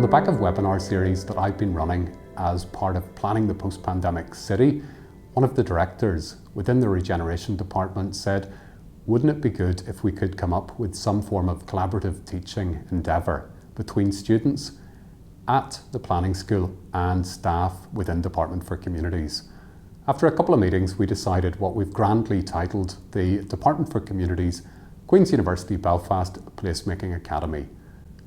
the back of webinar series that I've been running as part of planning the post-pandemic city, one of the directors within the regeneration department said, wouldn't it be good if we could come up with some form of collaborative teaching endeavour between students at the planning school and staff within Department for Communities? After a couple of meetings, we decided what we've grandly titled the Department for Communities Queen's University Belfast Placemaking Academy,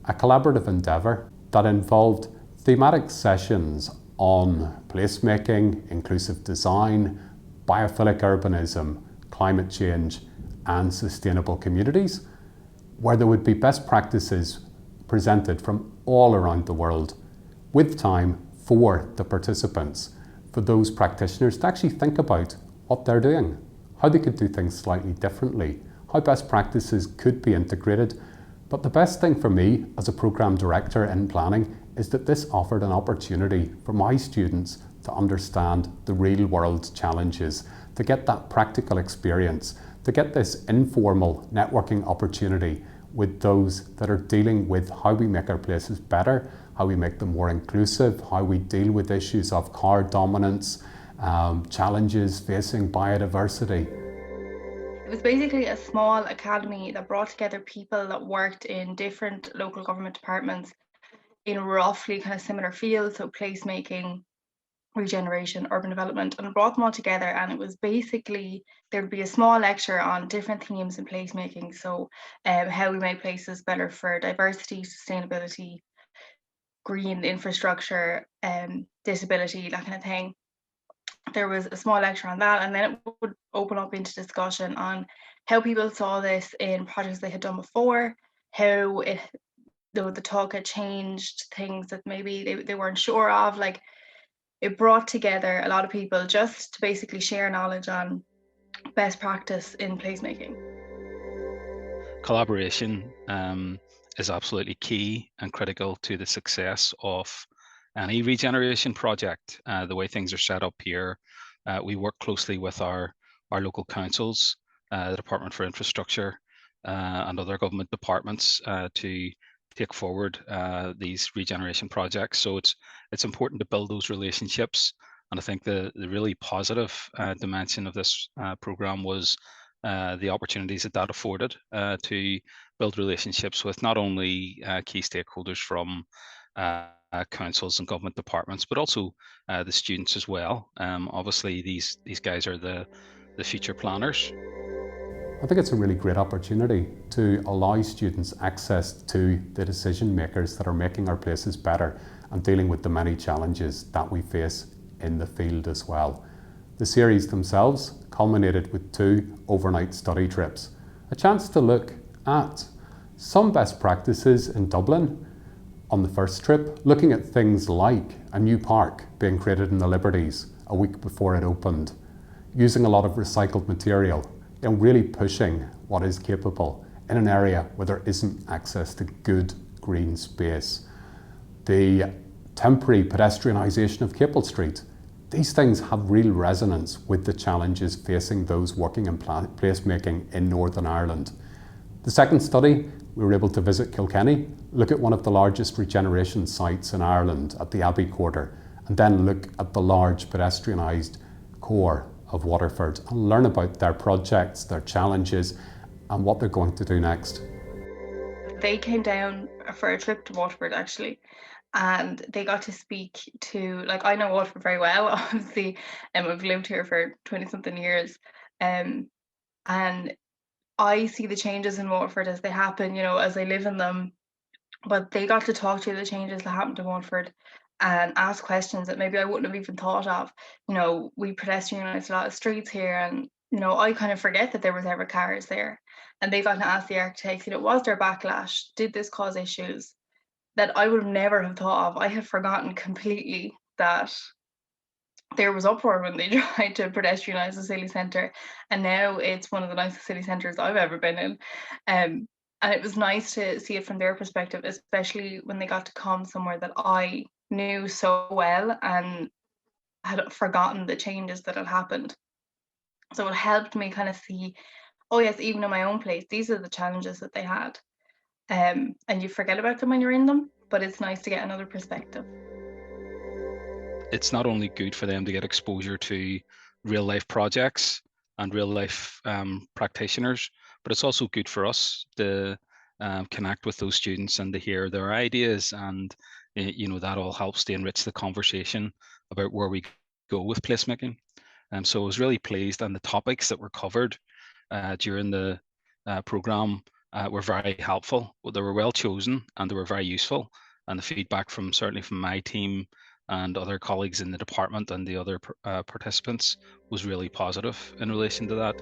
a collaborative endeavour that involved thematic sessions on placemaking, inclusive design, biophilic urbanism, climate change and sustainable communities, where there would be best practices presented from all around the world with time for the participants, for those practitioners to actually think about what they're doing, how they could do things slightly differently, how best practices could be integrated. But the best thing for me as a programme director in planning is that this offered an opportunity for my students to understand the real world challenges, to get that practical experience, to get this informal networking opportunity with those that are dealing with how we make our places better, how we make them more inclusive, how we deal with issues of car dominance, challenges facing biodiversity. It was basically a small academy that brought together people that worked in different local government departments in roughly kind of similar fields, so placemaking, regeneration, urban development, and brought them all together. And it was basically, there would be a small lecture on different themes in placemaking. So how we make places better for diversity, sustainability, green infrastructure, disability, that kind of thing. There was a small lecture on that, and then it would open up into discussion on how people saw this in projects they had done before, how the talk had changed things that maybe they weren't sure of. Like, it brought together a lot of people just to basically share knowledge on best practice in placemaking. Collaboration is absolutely key and critical to the success of any regeneration project. The way things are set up here, we work closely with our local councils, the Department for Infrastructure and other government departments to take forward these regeneration projects. So it's important to build those relationships. And I think the really positive dimension of this programme was the opportunities that afforded to build relationships with not only key stakeholders from councils and government departments, but also the students as well. Obviously, these guys are the future planners. I think it's a really great opportunity to allow students access to the decision makers that are making our places better and dealing with the many challenges that we face in the field as well. The series themselves culminated with 2 overnight study trips, a chance to look at some best practices in Dublin. On the first trip, looking at things like a new park being created in the Liberties a week before it opened, using a lot of recycled material and really pushing what is capable in an area where there isn't access to good green space. The temporary pedestrianisation of Capel Street. These things have real resonance with the challenges facing those working in placemaking in Northern Ireland. The second study, we were able to visit Kilkenny, look at one of the largest regeneration sites in Ireland at the Abbey Quarter, and then look at the large pedestrianised core of Waterford and learn about their projects, their challenges, and what they're going to do next. They came down for a trip to Waterford actually, and they got to speak to, like, I know Waterford very well, obviously, and I've lived here for 20 something years, and I see the changes in Waterford as they happen, you know, as I live in them. But they got to talk to the changes that happened in Waterford and ask questions that maybe I wouldn't have even thought of. You know, we pedestrianise a lot of streets here, and you know, I kind of forget that there was ever cars there. And they got to ask the architects, you know, was there backlash? Did this cause issues that I would never have thought of? I had forgotten completely that there was uproar when they tried to pedestrianise the city centre, and now it's one of the nicest city centres I've ever been in. And it was nice to see it from their perspective, especially when they got to come somewhere that I knew so well and had forgotten the changes that had happened. So it helped me kind of see, oh yes, even in my own place, these are the challenges that they had. And you forget about them when you're in them. but it's nice to get another perspective. It's not only good for them to get exposure to real life projects and real life practitioners, but it's also good for us to connect with those students and to hear their ideas, and that all helps to enrich the conversation about where we go with placemaking. So I was really pleased, and the topics that were covered during the program were very helpful. They were well chosen and they were very useful, and the feedback certainly from my team and other colleagues in the department and the other participants was really positive in relation to that.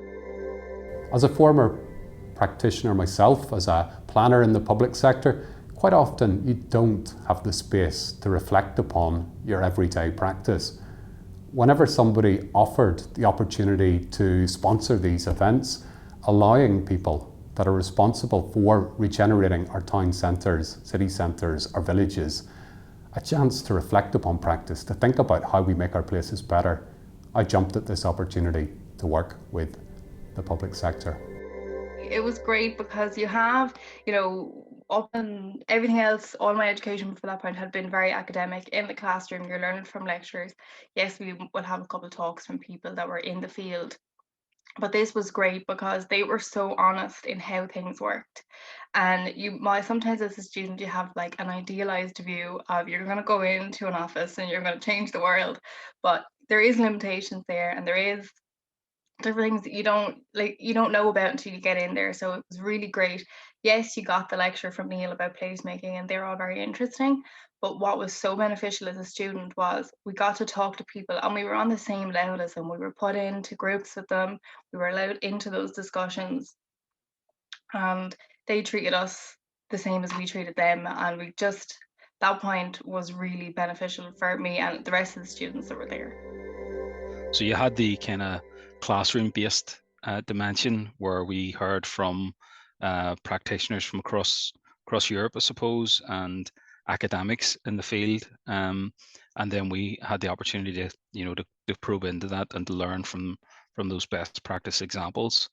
As a former practitioner myself, as a planner in the public sector, quite often you don't have the space to reflect upon your everyday practice. Whenever somebody offered the opportunity to sponsor these events, allowing people that are responsible for regenerating our town centres, city centres, our villages, a chance to reflect upon practice, to think about how we make our places better, I jumped at this opportunity to work with the public sector. It was great because you have, up and everything else, all my education before that point had been very academic. In the classroom, you're learning from lectures. Yes, we will have a couple of talks from people that were in the field. But this was great because they were so honest in how things worked. And sometimes as a student, you have like an idealized view of you're going to go into an office and you're going to change the world. But there is limitations there, and there are things that you don't know about until you get in there. So it was really great. Yes, you got the lecture from Neil about placemaking, and they're all very interesting. But what was so beneficial as a student was we got to talk to people, and we were on the same level as them. We were put into groups with them. We were allowed into those discussions, and they treated us the same as we treated them. And that point was really beneficial for me and the rest of the students that were there. So you had the kind of classroom-based dimension where we heard from practitioners from across Europe, I suppose, and academics in the field, and then we had the opportunity to probe into that and to learn from those best practice examples.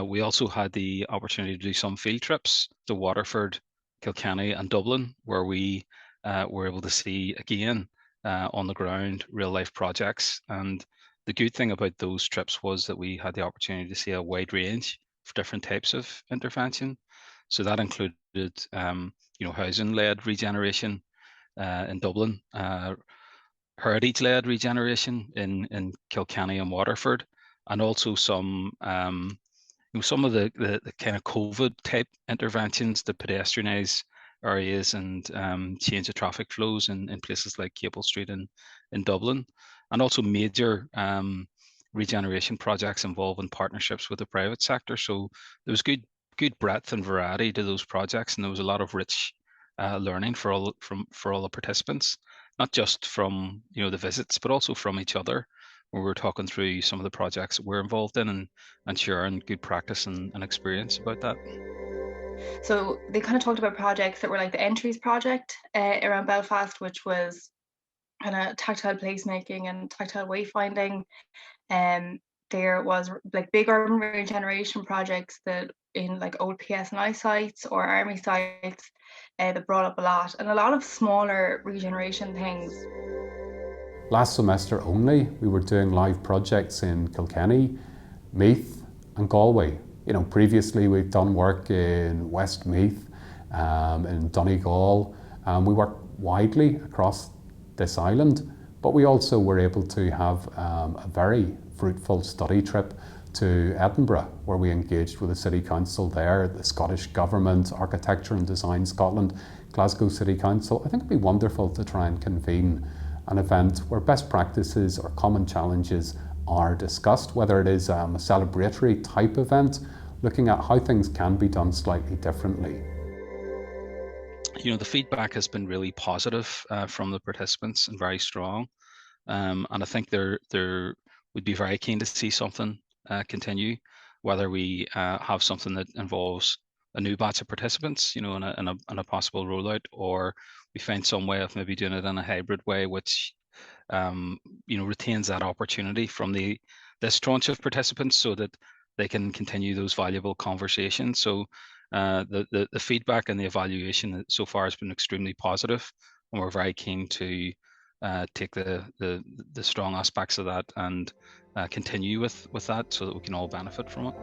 We also had the opportunity to do some field trips to Waterford, Kilkenny, and Dublin, where we were able to see again on the ground real life projects. And the good thing about those trips was that we had the opportunity to see a wide range of different types of intervention. So that included, housing-led regeneration in Dublin, heritage-led regeneration in Kilkenny and Waterford, and also some of the kind of COVID type interventions to pedestrianise areas and change the traffic flows in places like Capel Street in Dublin, and also major regeneration projects involving partnerships with the private sector. So there was good breadth and variety to those projects, and there was a lot of rich learning for all the participants, not just from the visits, but also from each other, where we're talking through some of the projects that we're involved in and sharing good practice and experience about that. So they kind of talked about projects that were like the Entries project around Belfast, which was kind of tactile placemaking and tactile wayfinding. There was like big urban regeneration projects that in like old PSNI sites or army sites that brought up a lot, and a lot of smaller regeneration things. Last semester only, we were doing live projects in Kilkenny, Meath and Galway. Previously we've done work in Westmeath, in Donegal. We worked widely across this island, but we also were able to have a very fruitful study trip to Edinburgh, where we engaged with the City Council there, the Scottish Government, Architecture and Design Scotland, Glasgow City Council. I think it'd be wonderful to try and convene an event where best practices or common challenges are discussed, whether it is a celebratory type event, looking at how things can be done slightly differently. The feedback has been really positive from the participants and very strong. And I think they're would be very keen to see something continue, whether we have something that involves a new batch of participants, in a possible rollout, or we find some way of maybe doing it in a hybrid way, which retains that opportunity from this tranche of participants so that they can continue those valuable conversations. So The feedback and the evaluation so far has been extremely positive, and we're very keen to take the strong aspects of that and continue with that so that we can all benefit from it.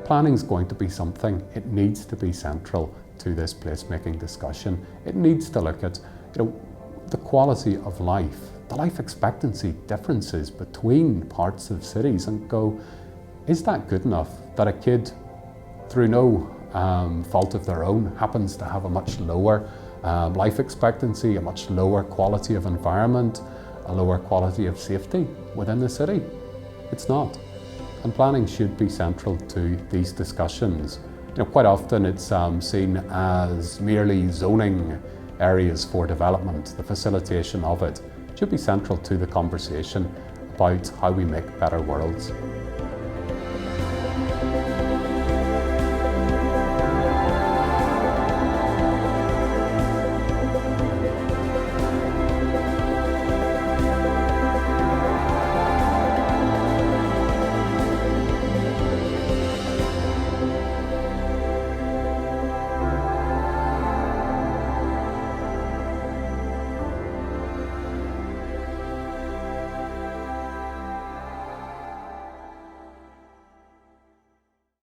Planning is going to be something, it needs to be central to this placemaking discussion. It needs to look at, the quality of life, the life expectancy differences between parts of cities, and go, is that good enough that a kid, through no fault of their own, happens to have a much lower life expectancy, a much lower quality of environment, a lower quality of safety within the city? It's not. And planning should be central to these discussions. Quite often it's seen as merely zoning areas for development. The facilitation of it should be central to the conversation about how we make better worlds.